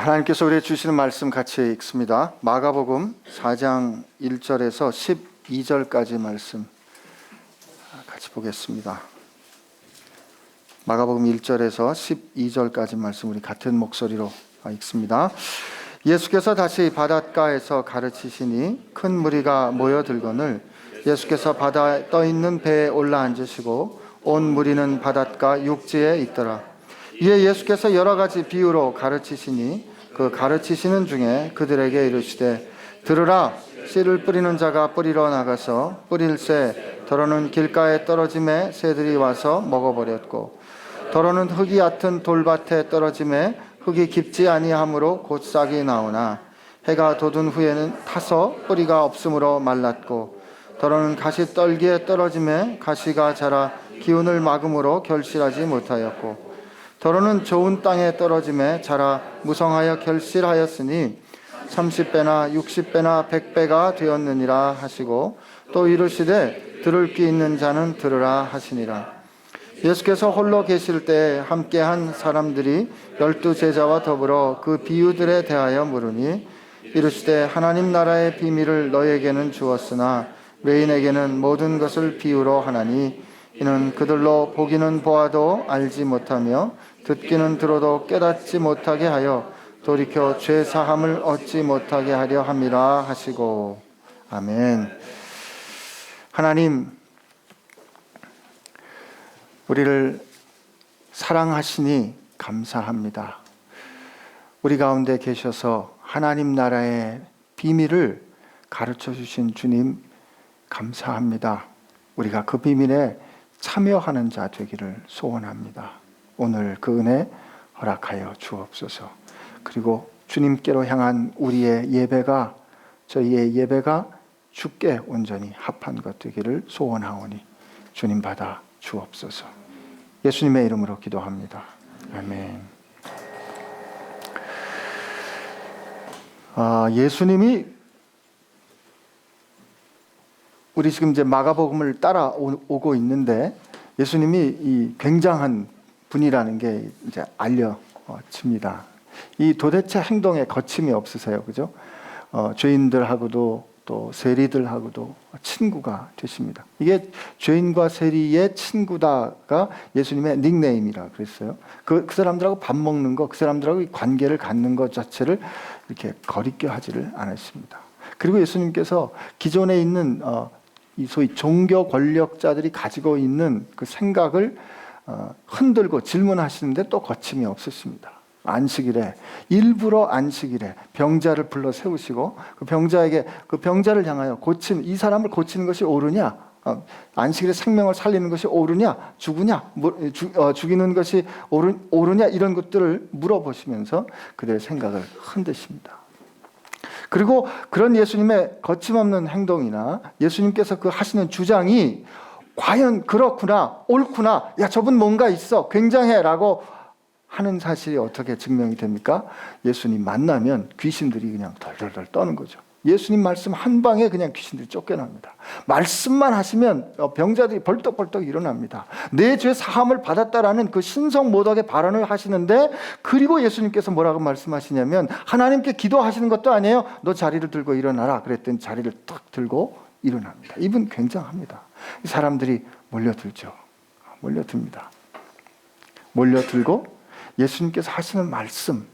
하나님께서 우리에게 주시는 말씀 같이 읽습니다. 마가복음 4장 1절에서 12절까지 말씀 같이 보겠습니다. 마가복음 1절에서 12절까지 말씀 우리 같은 목소리로 읽습니다. 예수께서 다시 바닷가에서 가르치시니 큰 무리가 모여들거늘 예수께서 바다에 떠있는 배에 올라앉으시고 온 무리는 바닷가 육지에 있더라. 이에 예수께서 여러 가지 비유로 가르치시니 그 가르치시는 중에 그들에게 이르시되 들으라. 씨를 뿌리는 자가 뿌리러 나가서 뿌릴새 더러는 길가에 떨어짐에 새들이 와서 먹어버렸고 더러는 흙이 얕은 돌밭에 떨어짐에 흙이 깊지 아니하므로 곧 싹이 나오나 해가 돋은 후에는 타서 뿌리가 없으므로 말랐고 더러는 가시 떨기에 떨어짐에 가시가 자라 기운을 막음으로 결실하지 못하였고 더러는 좋은 땅에 떨어짐에 자라 무성하여 결실하였으니 30배나 60배나 100배가 되었느니라 하시고 또 이르시되 들을 귀 있는 자는 들으라 하시니라. 예수께서 홀로 계실 때 함께한 사람들이 12제자와 더불어 그 비유들에 대하여 물으니 이르시되 하나님 나라의 비밀을 너에게는 주었으나 외인에게는 모든 것을 비유로 하나니 이는 그들로 보기는 보아도 알지 못하며 듣기는 들어도 깨닫지 못하게 하여 돌이켜 죄 사함을 얻지 못하게 하려 함이라 하시고. 아멘. 하나님, 우리를 사랑하시니 감사합니다. 우리 가운데 계셔서 하나님 나라의 비밀을 가르쳐 주신 주님 감사합니다. 우리가 그 비밀에 참여하는 자 되기를 소원합니다. 오늘 그 은혜 허락하여 주옵소서. 그리고 주님께로 향한 우리의 예배가, 저희의 예배가 주께 온전히 합한 것 되기를 소원하오니 주님 받아 주옵소서. 예수님의 이름으로 기도합니다. 아멘. 예수님이 우리 지금 이제 마가복음을 따라오고 있는데 예수님이 이 굉장한 분이라는 게 이제 알려집니다. 이 도대체 행동에 거침이 없으세요, 그죠? 죄인들하고도 또 세리들하고도 친구가 되십니다. 이게 죄인과 세리의 친구다가 예수님의 닉네임이라 그랬어요. 그 사람들하고 밥 먹는 거, 그 사람들하고 관계를 갖는 것 자체를 이렇게 거리껴 하지를 않으십니다. 그리고 예수님께서 기존에 있는 이 소위 종교 권력자들이 가지고 있는 그 생각을 흔들고 질문하시는데 또 거침이 없으십니다. 안식일에 일부러 안식일에 병자를 불러 세우시고 그 병자에게 그 병자를 향하여 이 사람을 고치는 것이 옳으냐, 안식일에 생명을 살리는 것이 옳으냐, 죽이는 것이 옳으냐 이런 것들을 물어보시면서 그들의 생각을 흔드십니다. 그리고 그런 예수님의 거침없는 행동이나 예수님께서 그 하시는 주장이 과연 그렇구나, 옳구나, 야 저분 뭔가 있어, 굉장해라고 하는 사실이 어떻게 증명이 됩니까? 예수님 만나면 귀신들이 그냥 덜덜덜 떠는 거죠. 예수님 말씀 한 방에 그냥 귀신들이 쫓겨납니다. 말씀만 하시면 병자들이 벌떡벌떡 일어납니다. 내 죄 사함을 받았다라는 그 신성모독의 발언을 하시는데, 그리고 예수님께서 뭐라고 말씀하시냐면 하나님께 기도하시는 것도 아니에요. 너 자리를 들고 일어나라 그랬더니 자리를 딱 들고 일어납니다. 이분 굉장합니다. 사람들이 몰려들죠. 몰려듭니다. 몰려들고 예수님께서 하시는 말씀,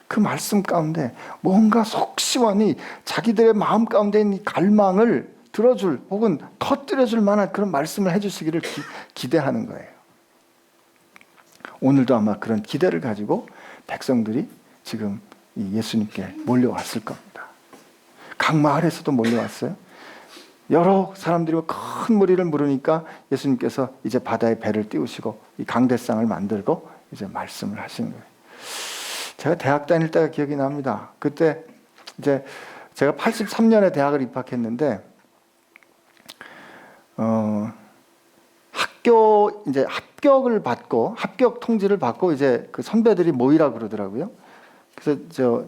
그 말씀 가운데 뭔가 속 시원히 자기들의 마음 가운데 있는 갈망을 들어줄 혹은 터뜨려줄 만한 그런 말씀을 해주시기를 기대하는 거예요. 오늘도 아마 그런 기대를 가지고 백성들이 지금 예수님께 몰려왔을 겁니다. 각 마을에서도 몰려왔어요. 여러 사람들이 큰 무리를 물으니까 예수님께서 이제 바다에 배를 띄우시고 이 강대상을 만들고 이제 말씀을 하시는 거예요. 제가 대학 다닐 때가 기억이 납니다. 그때 이제 제가 83년에 대학을 입학했는데 학교 이제 합격을 받고 합격 통지를 받고 이제 그 선배들이 모이라 그러더라고요. 그래서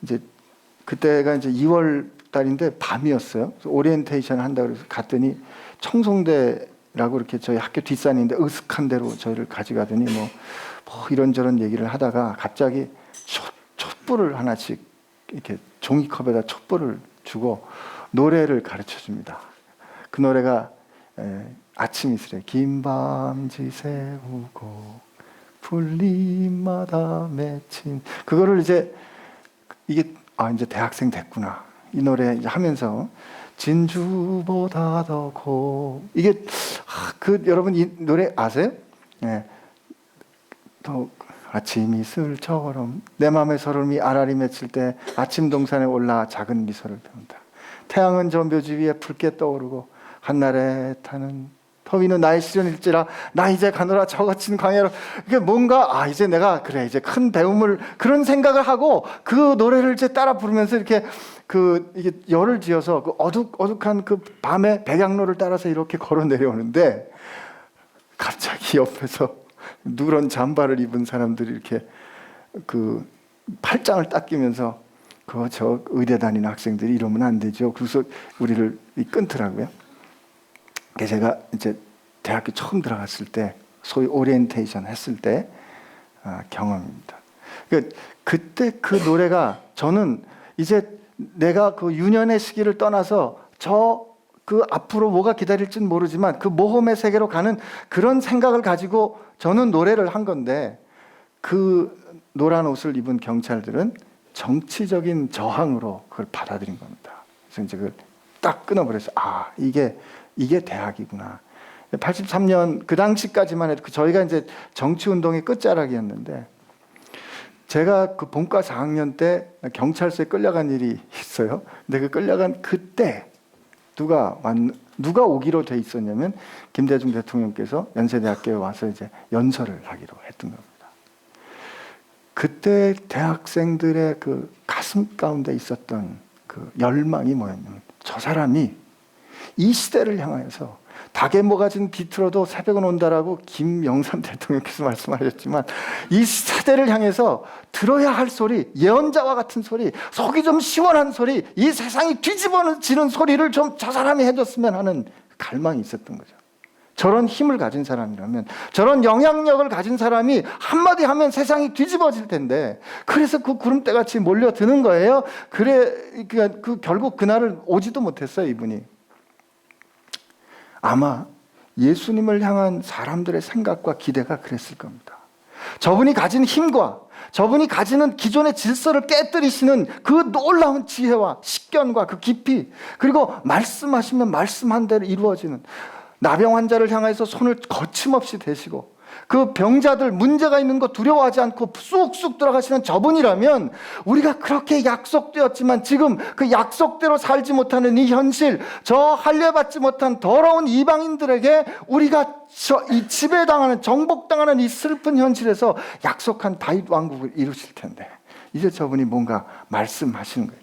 이제 그때가 이제 2월 달인데 밤이었어요. 그래서 오리엔테이션 한다고 해서 갔더니 청송대라고 이렇게 저희 학교 뒷산인데 으슥한 데로 저희를 가져가더니 뭐 이런저런 얘기를 하다가 갑자기 촛불을 하나씩 이렇게 종이컵에다 촛불을 주고 노래를 가르쳐 줍니다. 그 노래가 아침 이슬에 긴 밤지 새우고 풀잎마다 맺힌, 그거를 이제 이게 이제 대학생 됐구나 이 노래 이제 하면서 진주보다 더 이게 여러분 이 노래 아세요? 네. 더 아침 이슬처럼 내 맘의 설움이 알알이 맺힐 때 아침 동산에 올라 작은 미소를 배운다. 태양은 저 묘지 위에 붉게 떠오르고 한날에 타는 더위는 나의 시련일지라 나 이제 가노라 저 거친 광야로. 이게 뭔가 이제 내가 그래 이제 큰 배움을 그런 생각을 하고 그 노래를 이제 따라 부르면서 이렇게 이게 열을 지어서 그 어둑한 그 밤의 백양로를 따라서 이렇게 걸어 내려오는데 갑자기 옆에서 누런 잠바를 입은 사람들이 이렇게 그 팔짱을 딱 끼면서 저 의대 다니는 학생들이 이러면 안 되죠. 그래서 우리를 끊더라고요. 제가 이제 대학교 처음 들어갔을 때 소위 오리엔테이션 했을 때 경험입니다. 그때 그 노래가 저는 이제 내가 그 유년의 시기를 떠나서 그 앞으로 뭐가 기다릴지는 모르지만 그 모험의 세계로 가는 그런 생각을 가지고 저는 노래를 한 건데, 그 노란 옷을 입은 경찰들은 정치적인 저항으로 그걸 받아들인 겁니다. 그래서 이제 그걸 딱 끊어버려서 이게 대학이구나. 83년 그 당시까지만 해도 저희가 이제 정치운동의 끝자락이었는데, 제가 그 본과 4학년 때 경찰서에 끌려간 일이 있어요. 근데 그 끌려간 그때 누가 오기로 돼 있었냐면 김대중 대통령께서 연세대학교에 와서 이제 연설을 하기로 했던 겁니다. 그때 대학생들의 그 가슴 가운데 있었던 그 열망이 뭐였냐면, 저 사람이 이 시대를 향하여서 닭의 모가지는 비틀어도 새벽은 온다라고 김영삼 대통령께서 말씀하셨지만, 이 세대를 향해서 들어야 할 소리, 예언자와 같은 소리, 속이 좀 시원한 소리, 이 세상이 뒤집어지는 소리를 좀 저 사람이 해줬으면 하는 갈망이 있었던 거죠. 저런 힘을 가진 사람이라면, 저런 영향력을 가진 사람이 한마디 하면 세상이 뒤집어질 텐데, 그래서 그 구름대같이 몰려드는 거예요. 결국 그날은 오지도 못했어요, 이분이. 아마 예수님을 향한 사람들의 생각과 기대가 그랬을 겁니다. 저분이 가진 힘과 저분이 가지는 기존의 질서를 깨뜨리시는 그 놀라운 지혜와 식견과 그 깊이, 그리고 말씀하시면 말씀한 대로 이루어지는, 나병 환자를 향해서 손을 거침없이 대시고 그 병자들 문제가 있는 거 두려워하지 않고 쑥쑥 들어가시는 저분이라면, 우리가 그렇게 약속되었지만 지금 그 약속대로 살지 못하는 이 현실, 저 할례받지 못한 더러운 이방인들에게 우리가 이 지배당하는, 정복당하는 이 슬픈 현실에서 약속한 다윗 왕국을 이루실 텐데, 이제 저분이 뭔가 말씀하시는 거예요.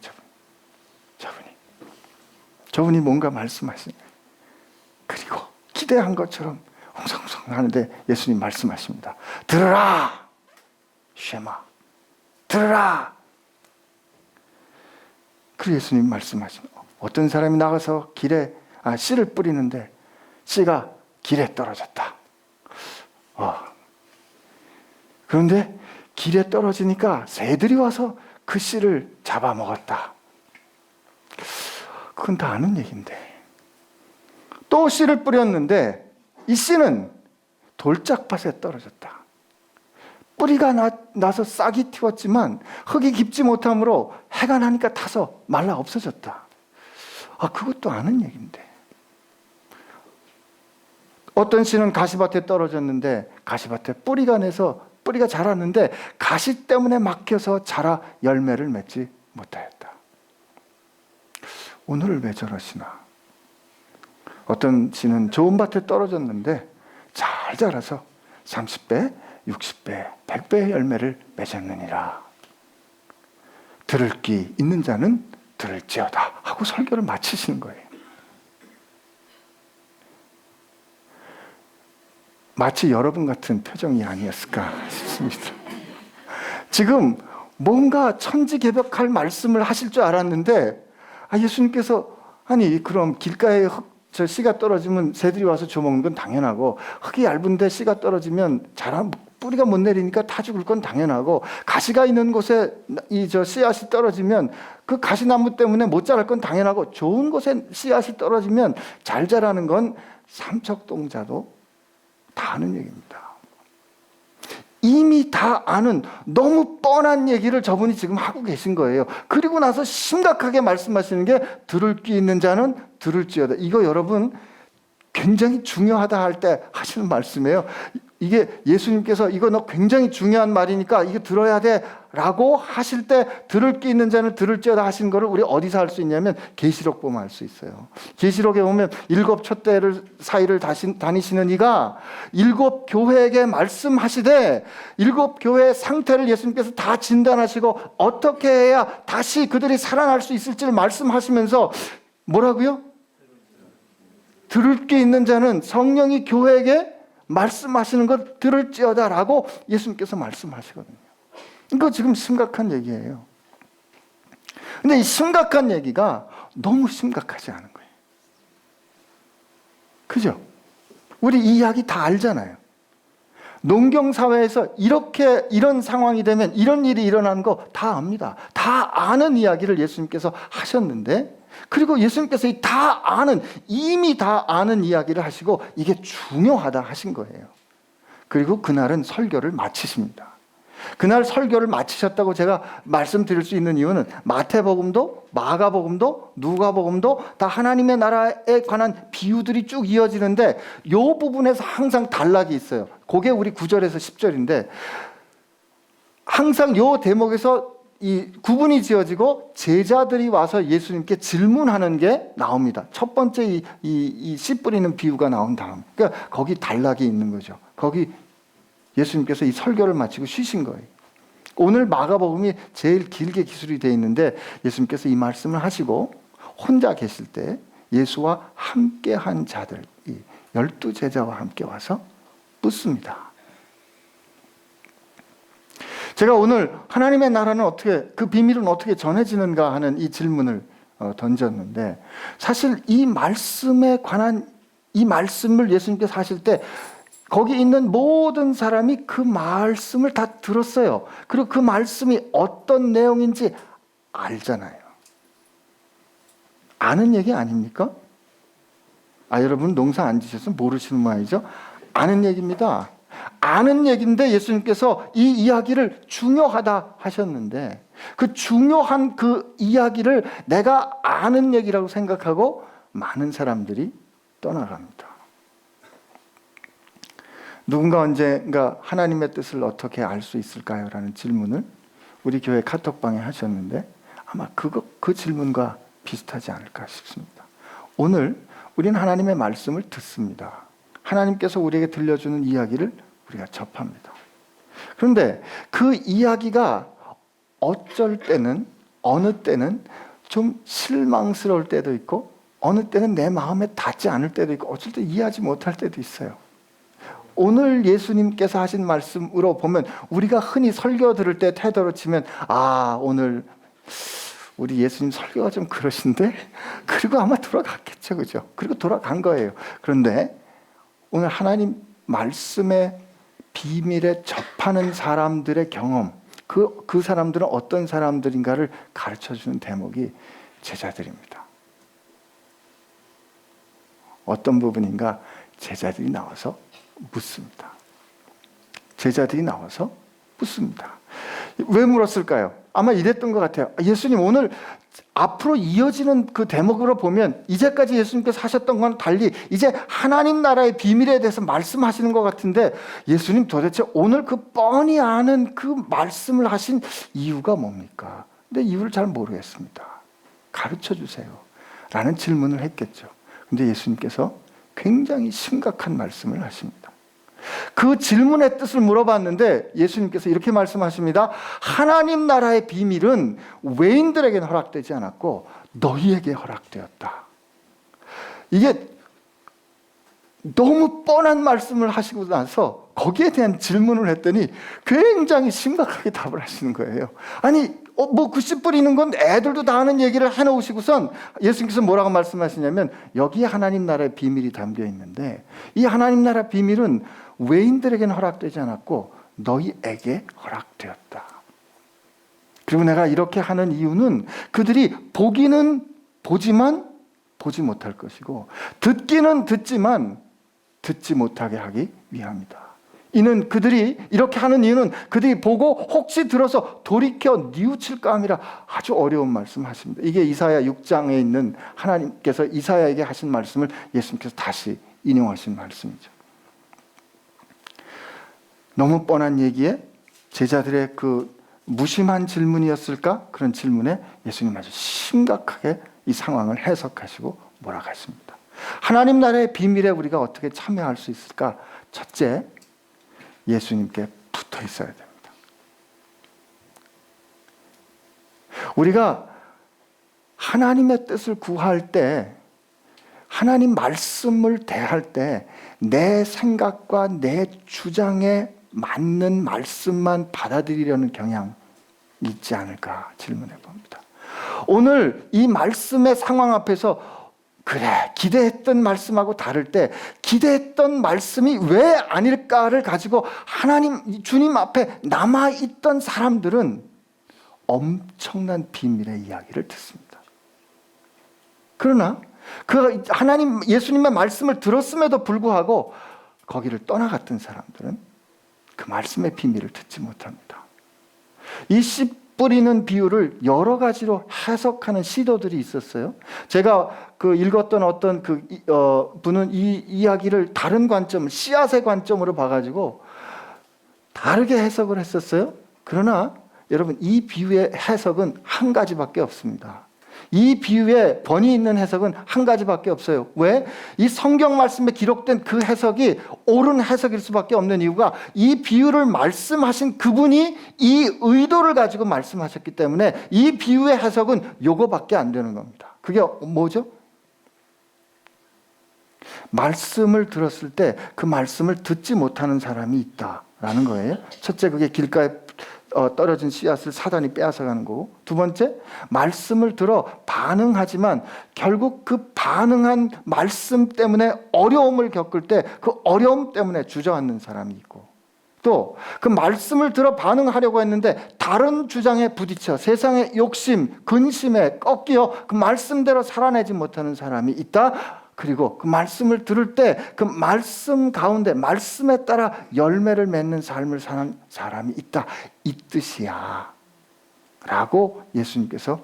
저분이 뭔가 말씀하시는 거예요. 그리고 기대한 것처럼 웅성웅성 하는데 예수님 말씀하십니다. 들으라, 쉐마, 들으라. 그리고 예수님 말씀하십니다. 어떤 사람이 나가서 씨를 뿌리는데 씨가 길에 떨어졌다. 그런데 길에 떨어지니까 새들이 와서 그 씨를 잡아먹었다. 그건 다 아는 얘기인데, 또 씨를 뿌렸는데 이 씨는 돌짝밭에 떨어졌다. 뿌리가 나서 싹이 틔웠지만 흙이 깊지 못하므로 해가 나니까 타서 말라 없어졌다. 그것도 아는 얘기인데, 어떤 씨는 가시밭에 떨어졌는데 가시밭에 뿌리가 자랐는데 가시 때문에 막혀서 자라 열매를 맺지 못하였다. 오늘을 왜 저러시나? 어떤 씨는 좋은 밭에 떨어졌는데 잘 자라서 30배, 60배, 100배의 열매를 맺었느니라. 들을 귀 있는 자는 들을지어다 하고 설교를 마치시는 거예요. 마치 여러분 같은 표정이 아니었을까 싶습니다. 지금 뭔가 천지개벽할 말씀을 하실 줄 알았는데, 예수님께서 그럼 길가에 씨가 떨어지면 새들이 와서 주워먹는 건 당연하고, 흙이 얇은데 씨가 떨어지면 뿌리가 못 내리니까 타 죽을 건 당연하고, 가시가 있는 곳에 씨앗이 떨어지면 그 가시나무 때문에 못 자랄 건 당연하고, 좋은 곳에 씨앗이 떨어지면 잘 자라는 건 삼척동자도 다 아는 얘기입니다. 이미 다 아는 너무 뻔한 얘기를 저분이 지금 하고 계신 거예요. 그리고 나서 심각하게 말씀하시는 게 들을 귀 있는 자는 들을지어다. 이거 여러분 굉장히 중요하다 할 때 하시는 말씀이에요. 이게 예수님께서 이거 너 굉장히 중요한 말이니까 이거 들어야 돼 라고 하실 때 들을 귀 있는 자는 들을지어다 하신 거를 우리 어디서 할 수 있냐면 계시록 보면 알 수 있어요. 계시록에 보면 7 촛대를 사이를 다니시는 이가 7 교회에게 말씀하시되 7 교회의 상태를 예수님께서 다 진단하시고 어떻게 해야 다시 그들이 살아날 수 있을지를 말씀하시면서 뭐라고요? 들을 게 있는 자는 성령이 교회에게 말씀하시는 것 들을지어다 라고 예수님께서 말씀하시거든요. 이거 지금 심각한 얘기예요. 근데 이 심각한 얘기가 너무 심각하지 않은 거예요. 그죠? 우리 이 이야기 다 알잖아요. 농경사회에서 이런 상황이 되면 이런 일이 일어나는 거 다 압니다. 다 아는 이야기를 예수님께서 하셨는데, 그리고 예수님께서 이미 다 아는 이야기를 하시고 이게 중요하다 하신 거예요. 그리고 그날은 설교를 마치십니다. 그날 설교를 마치셨다고 제가 말씀드릴 수 있는 이유는 마태복음도 마가복음도 누가복음도 다 하나님의 나라에 관한 비유들이 쭉 이어지는데 이 부분에서 항상 단락이 있어요. 그게 우리 9절에서 10절인데 항상 이 대목에서 이 구분이 지어지고 제자들이 와서 예수님께 질문하는 게 나옵니다. 첫 번째 이 씨 뿌리는 비유가 나온 다음, 그러니까 거기 단락이 있는 거죠. 거기 예수님께서 이 설교를 마치고 쉬신 거예요. 오늘 마가복음이 제일 길게 기술이 되어 있는데 예수님께서 이 말씀을 하시고 혼자 계실 때 예수와 함께한 자들, 이 12제자와 함께 와서 묻습니다. 제가 오늘 하나님의 나라는 어떻게, 그 비밀은 어떻게 전해지는가 하는 이 질문을 던졌는데, 사실 이 말씀에 관한 이 말씀을 예수님께서 하실 때 거기 있는 모든 사람이 그 말씀을 다 들었어요. 그리고 그 말씀이 어떤 내용인지 알잖아요. 아는 얘기 아닙니까? 여러분 농사 안 지셔서 모르시는 모양이죠? 아는 얘기입니다. 아는 얘기인데 예수님께서 이 이야기를 중요하다 하셨는데 그 중요한 그 이야기를 내가 아는 얘기라고 생각하고 많은 사람들이 떠나갑니다. 누군가 언젠가 하나님의 뜻을 어떻게 알 수 있을까요? 라는 질문을 우리 교회 카톡방에 하셨는데 아마 그 질문과 비슷하지 않을까 싶습니다. 오늘 우리는 하나님의 말씀을 듣습니다. 하나님께서 우리에게 들려주는 이야기를 우리가 접합니다. 그런데 그 이야기가 어쩔 때는, 어느 때는 좀 실망스러울 때도 있고 어느 때는 내 마음에 닿지 않을 때도 있고 어쩔 때 이해하지 못할 때도 있어요. 오늘 예수님께서 하신 말씀으로 보면 우리가 흔히 설교 들을 때 태도로 치면 오늘 우리 예수님 설교가 좀 그러신데? 그리고 아마 돌아갔겠죠. 그죠? 그리고 돌아간 거예요. 그런데 오늘 하나님 말씀의 비밀에 접하는 사람들의 경험, 그 사람들은 어떤 사람들인가를 가르쳐주는 대목이 제자들입니다. 어떤 부분인가 제자들이 나와서 묻습니다. 제자들이 나와서 묻습니다. 왜 물었을까요? 아마 이랬던 것 같아요. 예수님 오늘 앞으로 이어지는 그 대목으로 보면 이제까지 예수님께서 하셨던 건 달리 이제 하나님 나라의 비밀에 대해서 말씀하시는 것 같은데 예수님 도대체 오늘 그 뻔히 아는 그 말씀을 하신 이유가 뭡니까? 근데 이유를 잘 모르겠습니다. 가르쳐 주세요. 라는 질문을 했겠죠. 근데 예수님께서 굉장히 심각한 말씀을 하십니다. 그 질문의 뜻을 물어봤는데 예수님께서 이렇게 말씀하십니다. 하나님 나라의 비밀은 외인들에게는 허락되지 않았고 너희에게 허락되었다. 이게 너무 뻔한 말씀을 하시고 나서 거기에 대한 질문을 했더니 굉장히 심각하게 답을 하시는 거예요. 그 씨 뿌리는 건 애들도 다 아는 얘기를 해놓으시고선 예수님께서 뭐라고 말씀하시냐면 여기에 하나님 나라의 비밀이 담겨 있는데 이 하나님 나라 비밀은 외인들에게는 허락되지 않았고 너희에게 허락되었다. 그리고 내가 이렇게 하는 이유는 그들이 보기는 보지만 보지 못할 것이고 듣기는 듣지만 듣지 못하게 하기 위함이다. 이는 그들이 이렇게 하는 이유는 그들이 보고 혹시 들어서 돌이켜 뉘우칠까 함이라. 아주 어려운 말씀 하십니다. 이게 이사야 6장에 있는 하나님께서 이사야에게 하신 말씀을 예수님께서 다시 인용하신 말씀이죠. 너무 뻔한 얘기에 제자들의 그 무심한 질문이었을까? 그런 질문에 예수님 아주 심각하게 이 상황을 해석하시고 몰아가십니다. 하나님 나라의 비밀에 우리가 어떻게 참여할 수 있을까? 첫째, 예수님께 붙어 있어야 됩니다. 우리가 하나님의 뜻을 구할 때, 하나님 말씀을 대할 때 내 생각과 내 주장에 맞는 말씀만 받아들이려는 경향이 있지 않을까 질문해 봅니다. 오늘 이 말씀의 상황 앞에서 그래, 기대했던 말씀하고 다를 때 기대했던 말씀이 왜 아닐까를 가지고 하나님, 주님 앞에 남아있던 사람들은 엄청난 비밀의 이야기를 듣습니다. 그러나 그 하나님, 예수님의 말씀을 들었음에도 불구하고 거기를 떠나갔던 사람들은 그 말씀의 비밀을 듣지 못합니다. 이 씨 뿌리는 비유를 여러 가지로 해석하는 시도들이 있었어요. 제가 읽었던 어떤 분은 이 이야기를 다른 관점, 씨앗의 관점으로 봐가지고 다르게 해석을 했었어요. 그러나 여러분, 이 비유의 해석은 한 가지밖에 없습니다. 이 비유에 번이 있는 해석은 한 가지밖에 없어요. 왜? 이 성경 말씀에 기록된 그 해석이 옳은 해석일 수밖에 없는 이유가 이 비유를 말씀하신 그분이 이 의도를 가지고 말씀하셨기 때문에 이 비유의 해석은 요거밖에 안 되는 겁니다. 그게 뭐죠? 말씀을 들었을 때 그 말씀을 듣지 못하는 사람이 있다라는 거예요. 첫째, 그게 길가에 떨어진 씨앗을 사단이 빼앗아가는 거고, 두 번째, 말씀을 들어 반응하지만 결국 그 반응한 말씀 때문에 어려움을 겪을 때 그 어려움 때문에 주저앉는 사람이 있고, 또 그 말씀을 들어 반응하려고 했는데 다른 주장에 부딪혀 세상의 욕심, 근심에 꺾여 그 말씀대로 살아내지 못하는 사람이 있다. 그리고 그 말씀을 들을 때 그 말씀 가운데 말씀에 따라 열매를 맺는 삶을 사는 사람이 있다. 이 뜻이야 라고 예수님께서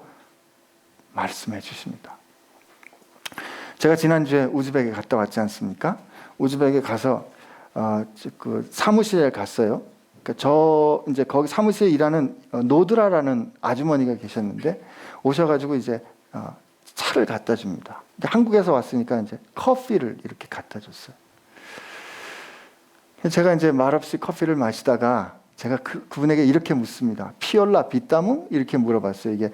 말씀해 주십니다. 제가 지난주에 우즈벡에 갔다 왔지 않습니까? 우즈벡에 가서 그 사무실에 갔어요. 그러니까 이제 거기 사무실에 일하는 노드라라는 아주머니가 계셨는데 오셔가지고 이제 차를 갖다 줍니다. 한국에서 왔으니까 이제 커피를 이렇게 갖다 줬어요. 제가 이제 말없이 커피를 마시다가 제가 그분에게 이렇게 묻습니다. 피올라 비타무? 이렇게 물어봤어요. 이게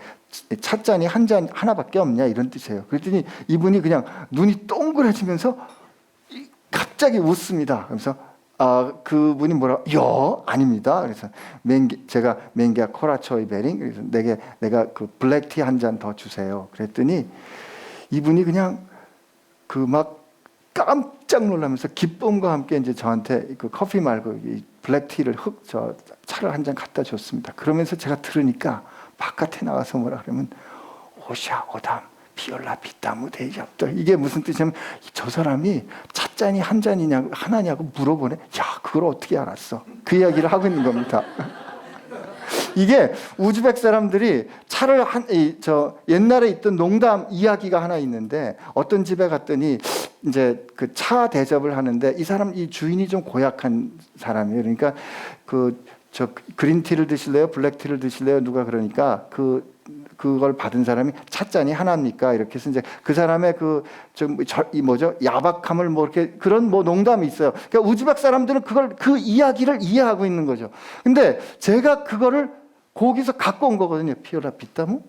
찻잔이 한 잔 하나밖에 없냐 이런 뜻이에요. 그랬더니 이분이 그냥 눈이 동그래지면서 갑자기 웃습니다. 그래서 그분이 요 아닙니다. 그래서 제가 맹기아 코라초이 베링, 그래서 내가 그 블랙티 한 잔 더 주세요. 그랬더니 이분이 그냥 막 깜짝 놀라면서 기쁨과 함께 이제 저한테 그 커피 말고 이 블랙티를 차를 한 잔 갖다 줬습니다. 그러면서 제가 들으니까 바깥에 나가서 뭐라 그러면 오샤 오담 피올라 비타무 데이잡도, 이게 무슨 뜻이냐면 저 사람이 찻잔이 한 잔이냐고 하나냐고 물어보네. 야, 그걸 어떻게 알았어? 그 이야기를 하고 있는 겁니다. 이게 우즈벡 사람들이 차를 옛날에 있던 농담 이야기가 하나 있는데, 어떤 집에 갔더니 이제 그 차 대접을 하는데 이 주인이 좀 고약한 사람이에요. 그러니까 그린티를 드실래요? 블랙티를 드실래요? 누가 그러니까 그걸 받은 사람이 찻잔이 하나입니까? 이렇게 해서 이제 그 사람의 야박함을 이렇게 그런 농담이 있어요. 그러니까 우즈벡 사람들은 그 이야기를 이해하고 있는 거죠. 근데 제가 그거를 거기서 갖고 온 거거든요. 피올라 비타무?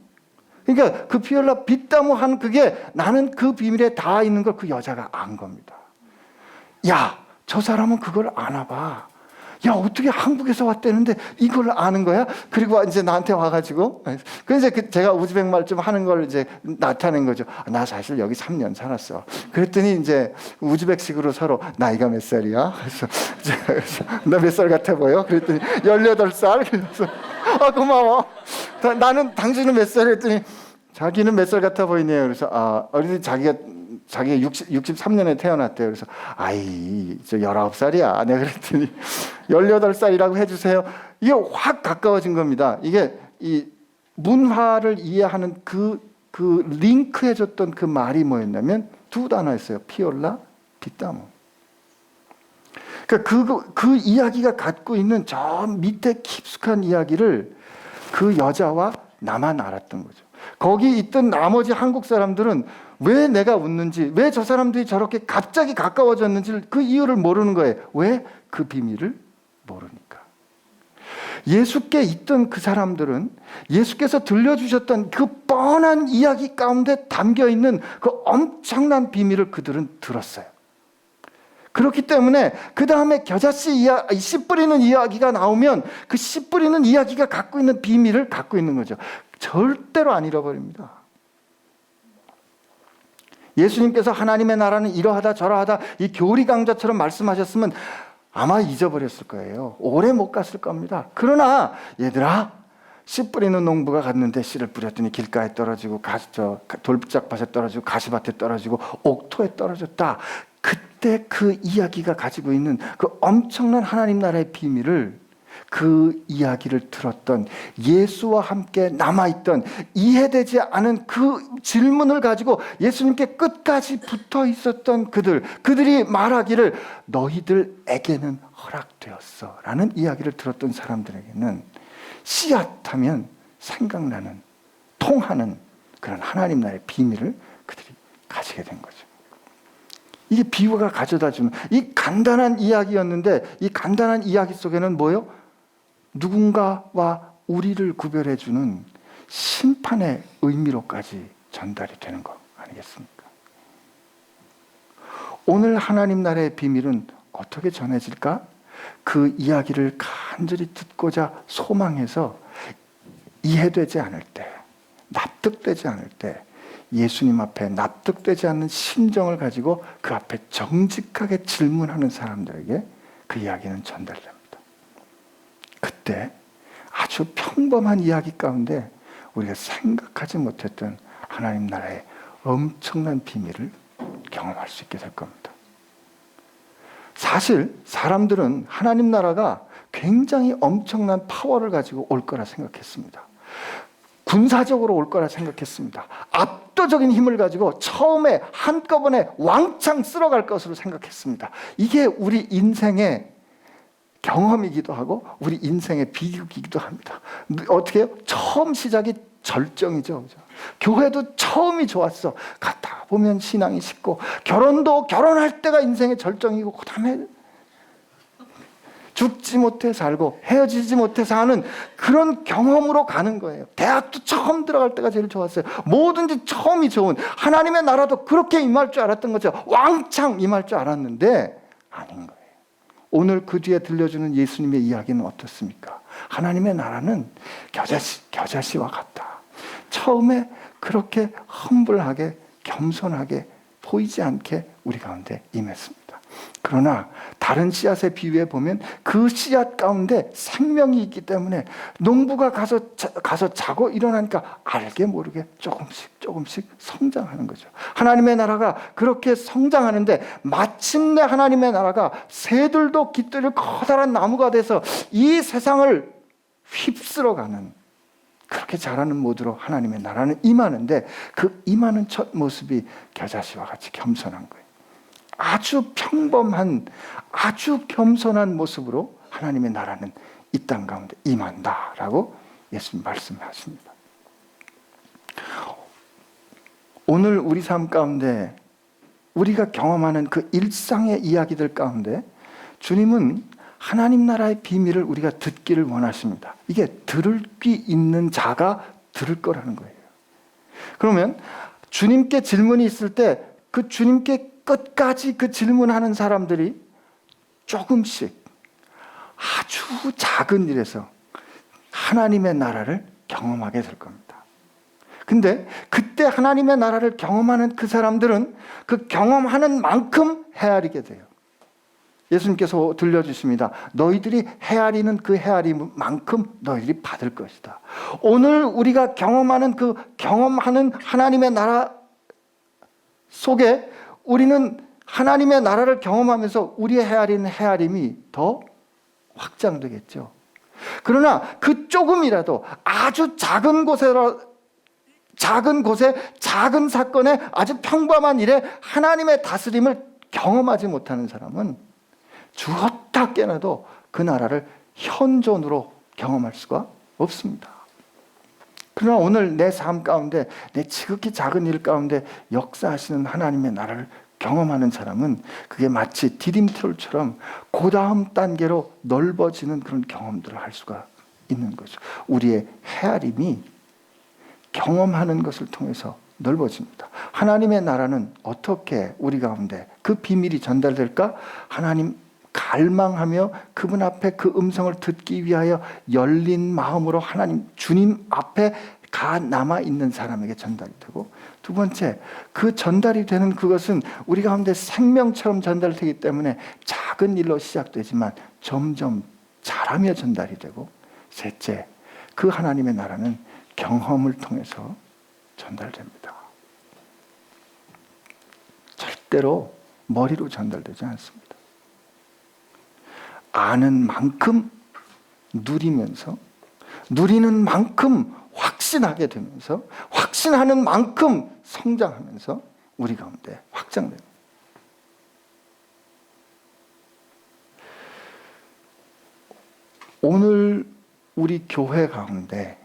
그러니까 그 피올라 비타무 한 그게 나는 그 비밀에 다 있는 걸 그 여자가 안 겁니다. 야, 저 사람은 그걸 아나 봐. 야, 어떻게 한국에서 왔다는데 이걸 아는 거야? 그리고 이제 나한테 와가지고, 그래서 제가 우즈벡 말 좀 하는 걸 이제 나타낸 거죠. 나 사실 여기 3년 살았어. 그랬더니 이제 우즈벡식으로 서로 나이가 몇 살이야? 그래서 나 몇 살 같아 보여? 그랬더니 18살. 그래서 고마워. 나는 당신은 몇 살? 했더니 자기는 몇 살 같아 보이네요. 그래서 어린이 자기가 63년에 태어났대요. 그래서 저 19살이야. 내가 그랬더니 18살이라고 해주세요. 이게 확 가까워진 겁니다. 이게 이 문화를 이해하는 그 링크해줬던 그 말이 뭐였냐면 두 단어였어요. 피올라, 피타모. 그러니까 그 이야기가 갖고 있는 저 밑에 깊숙한 이야기를 그 여자와 나만 알았던 거죠. 거기 있던 나머지 한국 사람들은 왜 내가 웃는지, 왜 저 사람들이 저렇게 갑자기 가까워졌는지 그 이유를 모르는 거예요. 왜? 그 비밀을 모르니까. 예수께 있던 그 사람들은 예수께서 들려주셨던 그 뻔한 이야기 가운데 담겨있는 그 엄청난 비밀을 그들은 들었어요. 그렇기 때문에 그 다음에 겨자씨 씨 뿌리는 이야기가 나오면 그 씨 뿌리는 이야기가 갖고 있는 비밀을 갖고 있는 거죠. 절대로 안 잃어버립니다. 예수님께서 하나님의 나라는 이러하다 저러하다 이 교리 강좌처럼 말씀하셨으면 아마 잊어버렸을 거예요. 오래 못 갔을 겁니다. 그러나 얘들아, 씨 뿌리는 농부가 갔는데 씨를 뿌렸더니 길가에 떨어지고 돌짝밭에 떨어지고 가시밭에 떨어지고 옥토에 떨어졌다. 그때 그 이야기가 가지고 있는 그 엄청난 하나님 나라의 비밀을 그 이야기를 들었던 예수와 함께 남아있던 이해되지 않은 그 질문을 가지고 예수님께 끝까지 붙어 있었던 그들이 말하기를 너희들에게는 허락되었어 라는 이야기를 들었던 사람들에게는 씨앗하면 생각나는 통하는 그런 하나님 나라의 비밀을 그들이 가지게 된 거죠. 이게 비유가 가져다주는 이 간단한 이야기였는데 이 간단한 이야기 속에는 뭐요? 누군가와 우리를 구별해주는 심판의 의미로까지 전달이 되는 거 아니겠습니까? 오늘 하나님 나라의 비밀은 어떻게 전해질까? 그 이야기를 간절히 듣고자 소망해서 이해되지 않을 때, 납득되지 않을 때 예수님 앞에 납득되지 않는 심정을 가지고 그 앞에 정직하게 질문하는 사람들에게 그 이야기는 전달됩니다. 그때 아주 평범한 이야기 가운데 우리가 생각하지 못했던 하나님 나라의 엄청난 비밀을 경험할 수 있게 될 겁니다. 사실 사람들은 하나님 나라가 굉장히 엄청난 파워를 가지고 올 거라 생각했습니다. 군사적으로 올 거라 생각했습니다. 압도적인 힘을 가지고 처음에 한꺼번에 왕창 쓸어갈 것으로 생각했습니다. 이게 우리 인생의 경험이기도 하고 우리 인생의 비극이기도 합니다. 어떻게 해요? 처음 시작이 절정이죠. 그죠? 교회도 처음이 좋았어. 갔다 보면 신앙이 쉽고 결혼도 결혼할 때가 인생의 절정이고 그 다음에 죽지 못해 살고 헤어지지 못해 사는 그런 경험으로 가는 거예요. 대학도 처음 들어갈 때가 제일 좋았어요. 뭐든지 처음이 좋은 하나님의 나라도 그렇게 임할 줄 알았던 거죠. 왕창 임할 줄 알았는데 아닌 거예요. 오늘 그 뒤에 들려주는 예수님의 이야기는 어떻습니까? 하나님의 나라는 겨자씨와 같다. 처음에 그렇게 험불하게 겸손하게 보이지 않게 우리 가운데 임했습니다. 그러나 다른 씨앗의 비유에 보면 그 씨앗 가운데 생명이 있기 때문에 농부가 가서 자고 일어나니까 알게 모르게 조금씩 성장하는 거죠. 하나님의 나라가 그렇게 성장하는데 마침내 하나님의 나라가 새들도 깃들일 커다란 나무가 돼서 이 세상을 휩쓸어가는 그렇게 자라는 모드로 하나님의 나라는 임하는데 그 임하는 첫 모습이 겨자씨와 같이 겸손한 거예요. 아주 평범한 아주 겸손한 모습으로 하나님의 나라는 이 땅 가운데 임한다라고 예수님 말씀하십니다. 오늘 우리 삶 가운데 우리가 경험하는 그 일상의 이야기들 가운데 주님은 하나님 나라의 비밀을 우리가 듣기를 원하십니다. 이게 들을 귀 있는 자가 들을 거라는 거예요. 그러면 주님께 질문이 있을 때 그 주님께 끝까지 그 질문하는 사람들이 조금씩 아주 작은 일에서 하나님의 나라를 경험하게 될 겁니다. 근데 그때 하나님의 나라를 경험하는 그 사람들은 그 경험하는 만큼 헤아리게 돼요. 예수님께서 들려주십니다. 너희들이 헤아리는 그 헤아림만큼 너희들이 받을 것이다. 오늘 우리가 경험하는 그 경험하는 하나님의 나라 속에 우리는 하나님의 나라를 경험하면서 우리의 헤아리는 헤아림이 더 확장되겠죠. 그러나 그 조금이라도 아주 작은 곳에 작은 사건에 아주 평범한 일에 하나님의 다스림을 경험하지 못하는 사람은 죽었다 깨어나도 그 나라를 현존으로 경험할 수가 없습니다. 그러나 오늘 내 삶 가운데 내 지극히 작은 일 가운데 역사하시는 하나님의 나라를 경험하는 사람은 그게 마치 디딤돌처럼 그 다음 단계로 넓어지는 그런 경험들을 할 수가 있는 거죠. 우리의 헤아림이 경험하는 것을 통해서 넓어집니다. 하나님의 나라는 어떻게 우리 가운데 그 비밀이 전달될까? 하나님 갈망하며 그분 앞에 그 음성을 듣기 위하여 열린 마음으로 하나님 주님 앞에 가 남아 있는 사람에게 전달이 되고, 두 번째, 그 전달이 되는 그것은 우리 가운데 생명처럼 전달되기 때문에 작은 일로 시작되지만 점점 자라며 전달이 되고, 셋째, 그 하나님의 나라는 경험을 통해서 전달됩니다. 절대로 머리로 전달되지 않습니다. 아는 만큼 누리면서, 누리는 만큼 확신하게 되면서, 확신하는 만큼 성장하면서 우리 가운데 확장됩니다. 오늘 우리 교회 가운데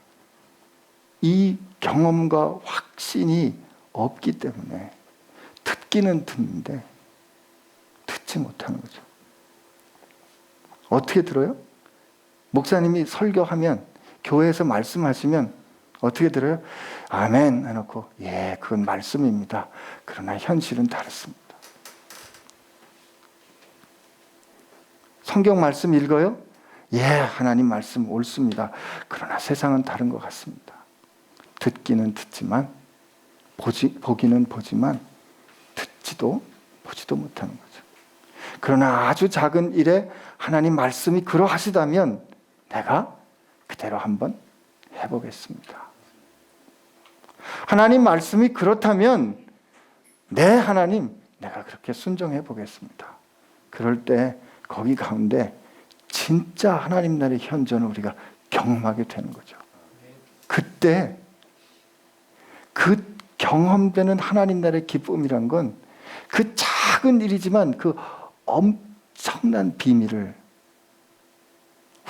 이 경험과 확신이 없기 때문에 듣기는 듣는데 듣지 못하는 거죠. 어떻게 들어요? 목사님이 설교하면, 교회에서 말씀하시면 어떻게 들어요? 아멘 해놓고 예, 그건 말씀입니다. 그러나 현실은 다릅니다. 성경 말씀 읽어요? 예, 하나님 말씀 옳습니다. 그러나 세상은 다른 것 같습니다. 듣기는 듣지만, 보기는 보지만 듣지도 보지도 못하는 거죠. 그러나 아주 작은 일에 하나님 말씀이 그러하시다면 내가 그대로 한번 해보겠습니다. 하나님 말씀이 그렇다면 네, 하나님, 내가 그렇게 순종해 보겠습니다. 그럴 때 거기 가운데 진짜 하나님 나라의 현존을 우리가 경험하게 되는 거죠. 그때 그 경험되는 하나님 나라의 기쁨이란 건 그 작은 일이지만 그 엄청난 비밀을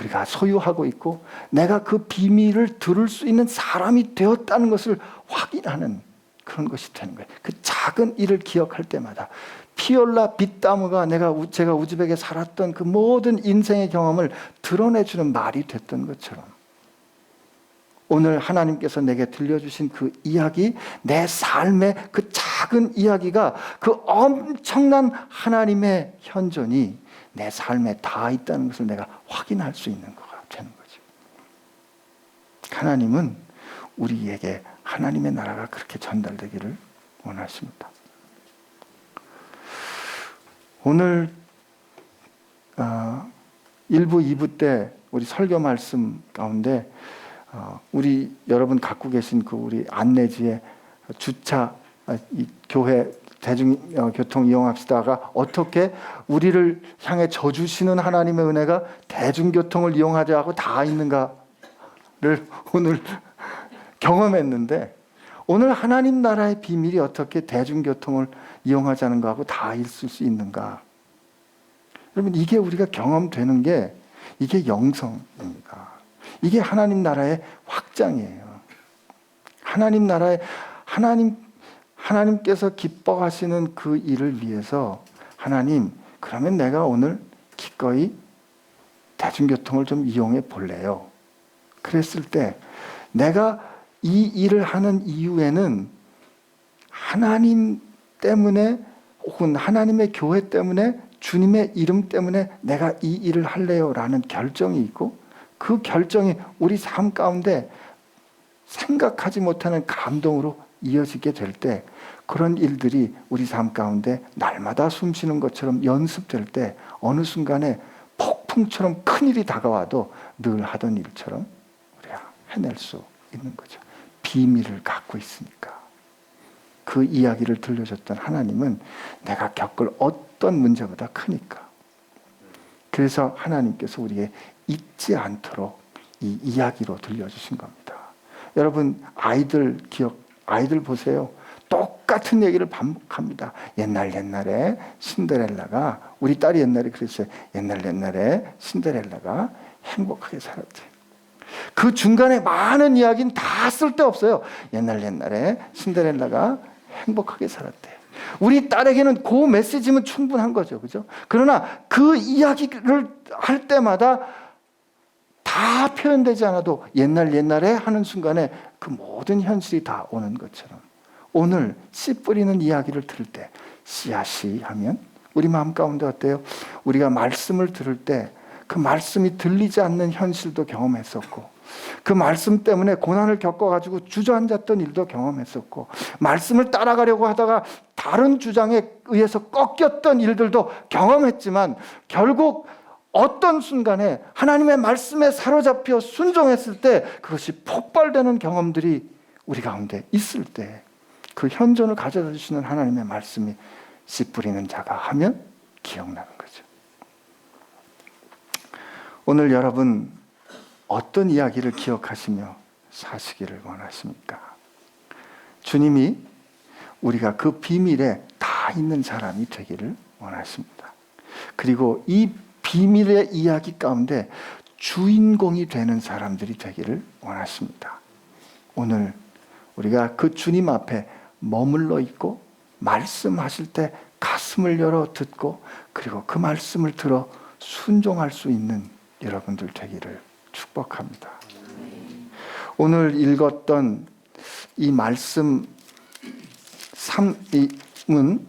우리가 소유하고 있고, 내가 그 비밀을 들을 수 있는 사람이 되었다는 것을 확인하는 그런 것이 되는 거예요. 그 작은 일을 기억할 때마다 피올라 빗다무가 제가 우즈벡에 살았던 그 모든 인생의 경험을 드러내주는 말이 됐던 것처럼, 오늘 하나님께서 내게 들려주신 그 이야기, 내 삶의 그 작은 이야기가 그 엄청난 하나님의 현존이 내 삶에 다 있다는 것을 내가 확인할 수 있는 거가 되는 거죠. 하나님은 우리에게 하나님의 나라가 그렇게 전달되기를 원하십니다. 오늘 1부, 2부 때 우리 설교 말씀 가운데 우리 여러분 갖고 계신 그 우리 안내지에 주차, 이 교회 대중교통 이용합시다가 어떻게 우리를 향해 져주시는 하나님의 은혜가 대중교통을 이용하지 않고 다 있는가를 오늘 경험했는데, 오늘 하나님 나라의 비밀이 어떻게 대중교통을 이용하지 않은 거하고 다 있을 수 있는가? 여러분, 이게 우리가 경험되는 게 이게 영성입니다. 이게 하나님 나라의 확장이에요. 하나님 나라의 하나님께서 기뻐하시는 그 일을 위해서 하나님, 그러면 내가 오늘 기꺼이 대중교통을 좀 이용해 볼래요. 그랬을 때 내가 이 일을 하는 이유에는 하나님 때문에 혹은 하나님의 교회 때문에 주님의 이름 때문에 내가 이 일을 할래요 라는 결정이 있고, 그 결정이 우리 삶 가운데 생각하지 못하는 감동으로 이어지게 될 때, 그런 일들이 우리 삶 가운데 날마다 숨쉬는 것처럼 연습될 때 어느 순간에 폭풍처럼 큰일이 다가와도 늘 하던 일처럼 우리가 해낼 수 있는 거죠. 비밀을 갖고 있으니까. 그 이야기를 들려줬던 하나님은 내가 겪을 어떤 문제보다 크니까. 그래서 하나님께서 우리에게 잊지 않도록 이 이야기로 들려주신 겁니다. 여러분, 아이들 보세요. 똑같은 얘기를 반복합니다. 옛날에 신데렐라가, 우리 딸이 옛날에 그랬어요. 옛날에 신데렐라가 행복하게 살았대. 그 중간에 많은 이야기는 다 쓸데없어요. 옛날에 신데렐라가 행복하게 살았대. 우리 딸에게는 그 메시지면 충분한 거죠. 그죠? 그러나 그 이야기를 할 때마다 다 표현되지 않아도 옛날에 하는 순간에 그 모든 현실이 다 오는 것처럼, 오늘 씨 뿌리는 이야기를 들을 때 씨앗이 하면 우리 마음 가운데 어때요? 우리가 말씀을 들을 때 그 말씀이 들리지 않는 현실도 경험했었고, 그 말씀 때문에 고난을 겪어가지고 주저앉았던 일도 경험했었고, 말씀을 따라가려고 하다가 다른 주장에 의해서 꺾였던 일들도 경험했지만, 결국 어떤 순간에 하나님의 말씀에 사로잡혀 순종했을 때 그것이 폭발되는 경험들이 우리 가운데 있을 때, 그 현존을 가져다 주시는 하나님의 말씀이 씨 뿌리는 자가 하면 기억나는 거죠. 오늘 여러분 어떤 이야기를 기억하시며 사시기를 원하십니까? 주님이 우리가 그 비밀에 다 있는 사람이 되기를 원하십니다. 그리고 이 비밀의 이야기 가운데 주인공이 되는 사람들이 되기를 원하십니다. 오늘 우리가 그 주님 앞에 머물러 있고 말씀하실 때 가슴을 열어 듣고, 그리고 그 말씀을 들어 순종할 수 있는 여러분들 되기를 축복합니다. 오늘 읽었던 이 말씀은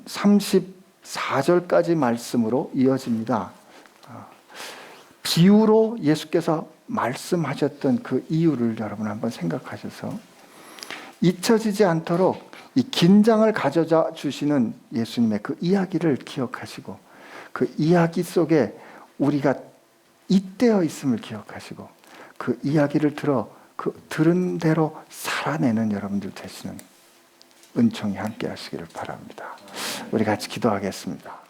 34절까지 말씀으로 이어집니다. 비유로 예수께서 말씀하셨던 그 이유를 여러분 한번 생각하셔서 잊혀지지 않도록 이 긴장을 가져다 주시는 예수님의 그 이야기를 기억하시고, 그 이야기 속에 우리가 잇대어 있음을 기억하시고, 그 이야기를 들어 그 들은 대로 살아내는 여러분들 되시는 은총이 함께 하시기를 바랍니다. 우리 같이 기도하겠습니다.